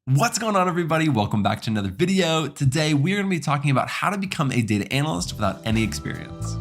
What's going on, everybody? Welcome back to another video. Today, we're going to be talking about how to become a data analyst without any experience.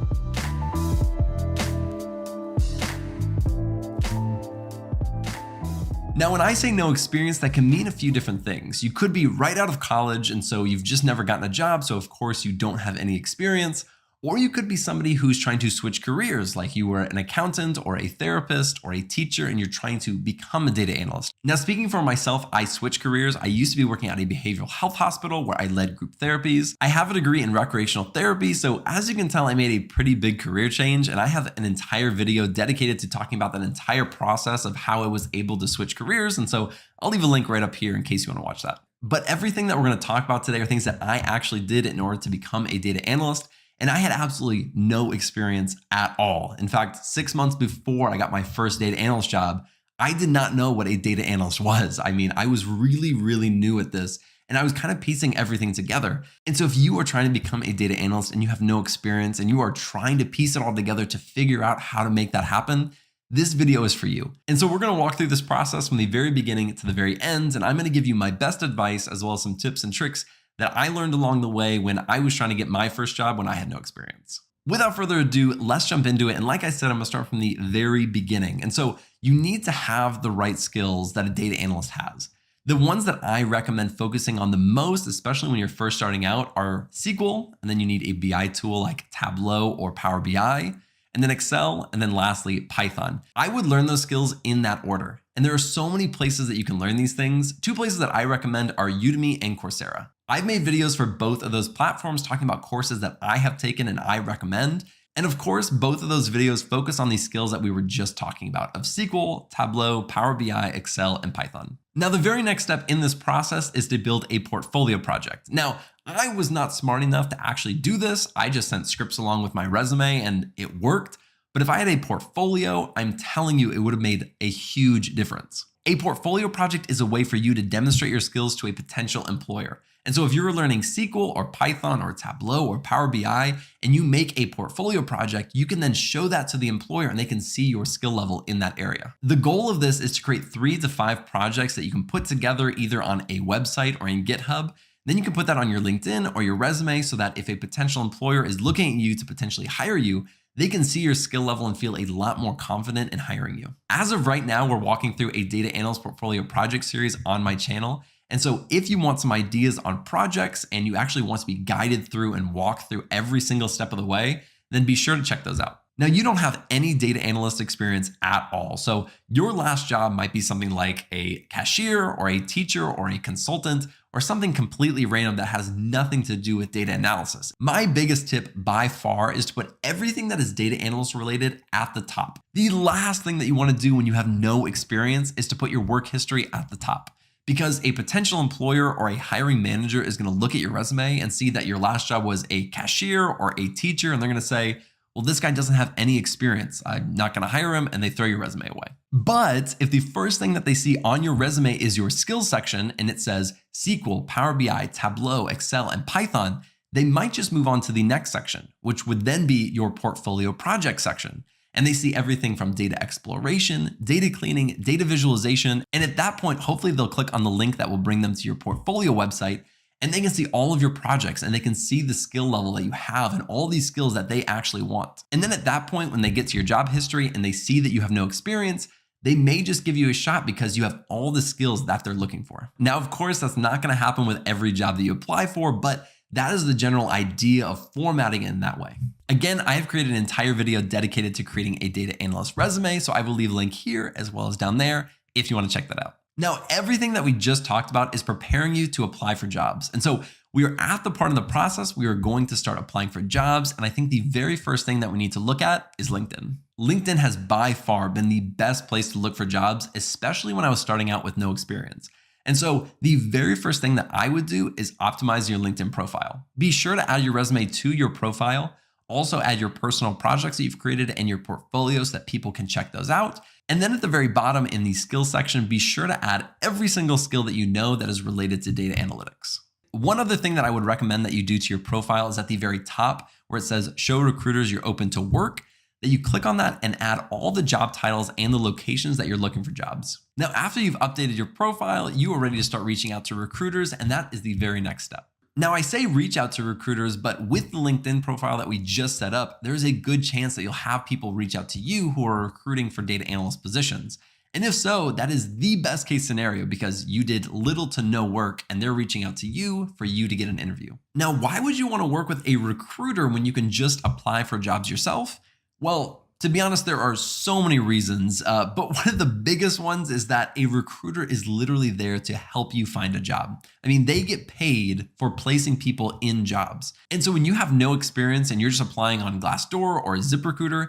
Now, when I say no experience, that can mean a few different things. You could be right out of college, and so you've just never gotten a job, so of course you don't have any experience. Or you could be somebody who's trying to switch careers, like you were an accountant or a therapist or a teacher, and you're trying to become a data analyst. Now, speaking for myself, I switched careers. I used to be working at a behavioral health hospital where I led group therapies. I have a degree in recreational therapy, so as you can tell, I made a pretty big career change, and I have an entire video dedicated to talking about that entire process of how I was able to switch careers. And so I'll leave a link right up here in case you want to watch that. But everything that we're going to talk about today are things that I actually did in order to become a data analyst. And I had absolutely no experience at all. In fact, 6 months before I got my first data analyst job, I did not know what a data analyst was. I mean, I was really new at this, and I was kind of piecing everything together. And so if you are trying to become a data analyst and you have no experience and you are trying to piece it all together to figure out how to make that happen, this video is for you. And so we're going to walk through this process from the very beginning to the very end, and I'm going to give you my best advice as well as some tips and tricks that I learned along the way when I was trying to get my first job when I had no experience. Without further ado, let's jump into it. And like I said, I'm gonna start from the very beginning. And so you need to have the right skills that a data analyst has. The ones that I recommend focusing on the most, especially when you're first starting out, are SQL, and then you need a BI tool like Tableau or Power BI, and then Excel, and then lastly, Python. I would learn those skills in that order. And there are so many places that you can learn these things. Two places that I recommend are Udemy and Coursera. I've made videos for both of those platforms talking about courses that I have taken and I recommend. And of course, both of those videos focus on these skills that we were just talking about of SQL, Tableau, Power BI, Excel, and Python. Now, the very next step in this process is to build a portfolio project. Now, I was not smart enough to actually do this. I just sent scripts along with my resume and it worked. But if I had a portfolio, I'm telling you, it would have made a huge difference. A portfolio project is a way for you to demonstrate your skills to a potential employer. And so if you're learning SQL or Python or Tableau or Power BI and you make a portfolio project, you can then show that to the employer and they can see your skill level in that area. The goal of this is to create 3 to 5 projects that you can put together either on a website or in GitHub. Then you can put that on your LinkedIn or your resume so that if a potential employer is looking at you to potentially hire you, they can see your skill level and feel a lot more confident in hiring you. As of right now, we're walking through a data analyst portfolio project series on my channel. And so if you want some ideas on projects and you actually want to be guided through and walk through every single step of the way, then be sure to check those out. Now, you don't have any data analyst experience at all. So your last job might be something like a cashier or a teacher or a consultant or something completely random that has nothing to do with data analysis. My biggest tip by far is to put everything that is data analyst related at the top. The last thing that you want to do when you have no experience is to put your work history at the top. Because a potential employer or a hiring manager is going to look at your resume and see that your last job was a cashier or a teacher, and they're going to say, well, this guy doesn't have any experience. I'm not going to hire him, and they throw your resume away. But if the first thing that they see on your resume is your skills section and it says SQL, Power BI, Tableau, Excel, and Python, they might just move on to the next section, which would then be your portfolio project section. And they see everything from data exploration, data cleaning, data visualization. And at that point, hopefully they'll click on the link that will bring them to your portfolio website, and they can see all of your projects and they can see the skill level that you have and all these skills that they actually want. And then at that point, when they get to your job history and they see that you have no experience, they may just give you a shot because you have all the skills that they're looking for. Now, of course, that's not going to happen with every job that you apply for, but that is the general idea of formatting it in that way. Again, I have created an entire video dedicated to creating a data analyst resume, so I will leave a link here as well as down there if you want to check that out. Now, everything that we just talked about is preparing you to apply for jobs. And so we are at the part of the process we are going to start applying for jobs. And I think the very first thing that we need to look at is LinkedIn. LinkedIn has by far been the best place to look for jobs, especially when I was starting out with no experience. And so the very first thing that I would do is optimize your LinkedIn profile. Be sure to add your resume to your profile. Also add your personal projects that you've created and your portfolio so that people can check those out. And then at the very bottom in the skills section, be sure to add every single skill that you know that is related to data analytics. One other thing that I would recommend that you do to your profile is at the very top where it says show recruiters you're open to work. that you click on that and add all the job titles and the locations that you're looking for jobs. Now, after you've updated your profile, you are ready to start reaching out to recruiters, and that is the very next step. Now, I say reach out to recruiters, but with the LinkedIn profile that we just set up, there's a good chance that you'll have people reach out to you who are recruiting for data analyst positions. And if so, that is the best case scenario because you did little to no work and they're reaching out to you for you to get an interview. Now, why would you want to work with a recruiter when you can just apply for jobs yourself? Well, to be honest, there are so many reasons, but one of the biggest ones is that a recruiter is literally there to help you find a job. I mean, they get paid for placing people in jobs. And so when you have no experience and you're just applying on Glassdoor or ZipRecruiter,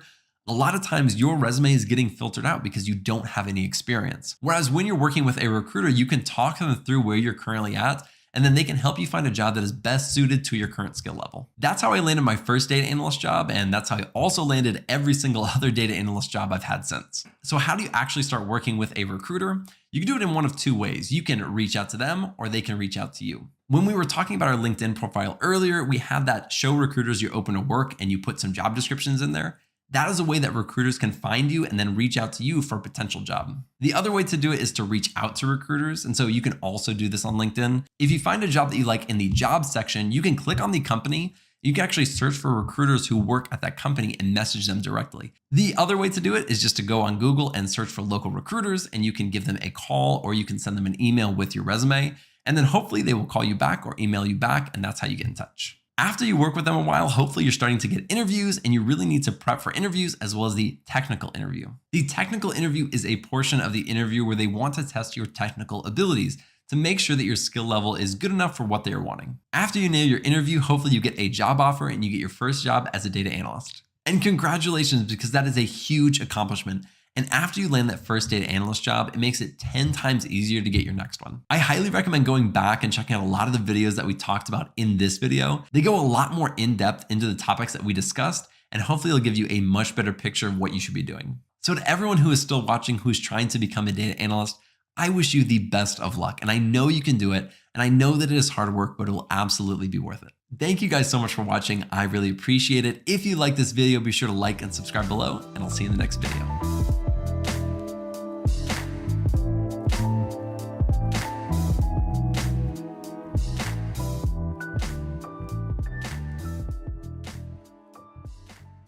a lot of times your resume is getting filtered out because you don't have any experience. Whereas when you're working with a recruiter, you can talk them through where you're currently at, and then they can help you find a job that is best suited to your current skill level. That's how I landed my first data analyst job, and that's how I also landed every single other data analyst job I've had since. So how do you actually start working with a recruiter? You can do it in one of two ways. You can reach out to them or they can reach out to you. When we were talking about our LinkedIn profile earlier, we had that show recruiters you're open to work and you put some job descriptions in there. That is a way that recruiters can find you and then reach out to you for a potential job. The other way to do it is to reach out to recruiters. And so you can also do this on LinkedIn. If you find a job that you like in the jobs section, you can click on the company. You can actually search for recruiters who work at that company and message them directly. The other way to do it is just to go on Google and search for local recruiters, and you can give them a call or you can send them an email with your resume. And then hopefully they will call you back or email you back, and that's how you get in touch. After you work with them a while, hopefully you're starting to get interviews, and you really need to prep for interviews as well as the technical interview. The technical interview is a portion of the interview where they want to test your technical abilities to make sure that your skill level is good enough for what they are wanting. After you nail your interview, hopefully you get a job offer and you get your first job as a data analyst. And congratulations, because that is a huge accomplishment. And after you land that first data analyst job, it makes it 10 times easier to get your next one. I highly recommend going back and checking out a lot of the videos that we talked about in this video. They go a lot more in depth into the topics that we discussed, and hopefully it'll give you a much better picture of what you should be doing. So to everyone who is still watching, who's trying to become a data analyst, I wish you the best of luck. And I know you can do it. And I know that it is hard work, but it will absolutely be worth it. Thank you guys so much for watching. I really appreciate it. If you like this video, be sure to like and subscribe below, and I'll see you in the next video.